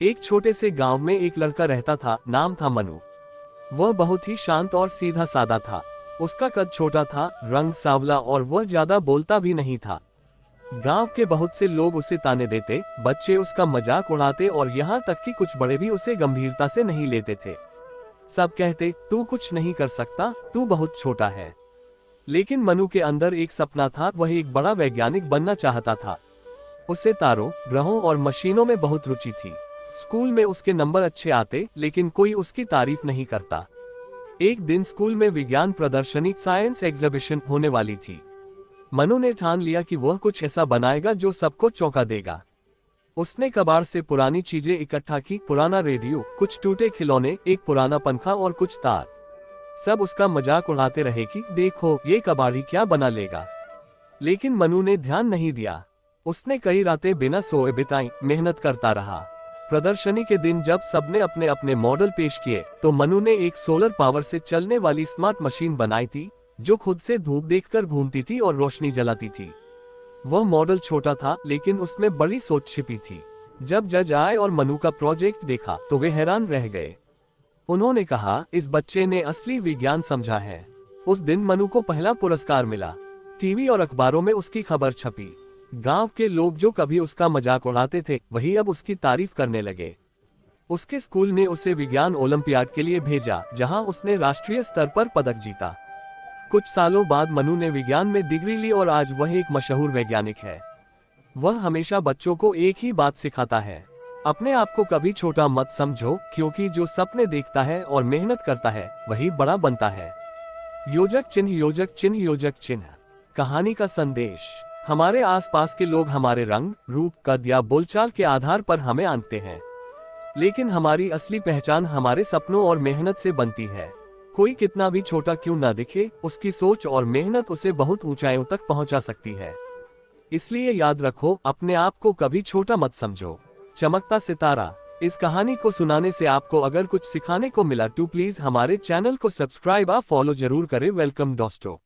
एक छोटे से गांव में एक लड़का रहता था, नाम था मनु। वह बहुत ही शांत और सीधा साधा था। उसका कद छोटा था, रंग सांवला और वह ज्यादा बोलता भी नहीं था। गांव के बहुत से लोग उसे ताने देते, बच्चे उसका मजाक उड़ाते और यहाँ तक कि कुछ बड़े भी उसे गंभीरता से नहीं लेते थे। सब कहते, तू कुछ नहीं कर सकता, तू बहुत छोटा है। लेकिन मनु के अंदर एक सपना था, वह एक बड़ा वैज्ञानिक बनना चाहता था। उसे तारों, ग्रहों और मशीनों में बहुत रुचि थी। स्कूल में उसके नंबर अच्छे आते, लेकिन कोई उसकी तारीफ नहीं करता। एक दिन स्कूल में विज्ञान प्रदर्शनी, साइंस एग्जीबिशन होने वाली थी। मनु ने ठान लिया कि वह कुछ ऐसा बनाएगा जो सबको चौंका देगा। उसने कबाड़ से पुरानी चीजें इकट्ठा की, पुराना रेडियो, कुछ टूटे खिलौने, एक पुराना पंखा और कुछ तार। सब उसका मजाक उड़ाते रहे कि देखो ये कबाड़ी क्या बना लेगा। लेकिन मनु ने ध्यान नहीं दिया। उसने कई रातें बिना सोए बिताई, मेहनत करता रहा। प्रदर्शनी के दिन जब सबने अपने अपने मॉडल पेश किए, तो मनु ने एक सोलर पावर से चलने वाली स्मार्ट मशीन बनाई थी, जो खुद से धूप देखकर घूमती थी और रोशनी जलाती थी। वह मॉडल छोटा था, लेकिन उसमें बड़ी सोच छिपी थी। जब जज आए और मनु का प्रोजेक्ट देखा, तो वे हैरान रह गए। उन्होंने कहा, इस बच्चे ने असली विज्ञान समझा है। उस दिन मनु को पहला पुरस्कार मिला। टीवी और अखबारों में उसकी खबर छपी। गांव के लोग जो कभी उसका मजाक उड़ाते थे, वही अब उसकी तारीफ करने लगे। उसके स्कूल ने उसे विज्ञान ओलंपियाड के लिए भेजा, जहां उसने राष्ट्रीय स्तर पर पदक जीता। कुछ सालों बाद मनु ने विज्ञान में डिग्री ली और आज वह एक मशहूर वैज्ञानिक है। वह हमेशा बच्चों को एक ही बात सिखाता है, अपने आप को कभी छोटा मत समझो, क्योंकि जो सपने देखता है और मेहनत करता है, वही बड़ा बनता है। योजक चिन्ह, योजक चिन्ह, योजक चिन्ह। कहानी का संदेश। हमारे आसपास के लोग हमारे रंग, रूप, कद या बोलचाल के आधार पर हमें आंकते हैं, लेकिन हमारी असली पहचान हमारे सपनों और मेहनत से बनती है। कोई कितना भी छोटा क्यों ना दिखे, उसकी सोच और मेहनत उसे बहुत ऊंचाइयों तक पहुंचा सकती है। इसलिए याद रखो, अपने आप को कभी छोटा मत समझो। चमकता सितारा। इस कहानी को सुनाने से आपको अगर कुछ सिखाने को मिला तो प्लीज हमारे चैनल को सब्सक्राइब और फॉलो जरूर करें। वेलकम दोस्तों।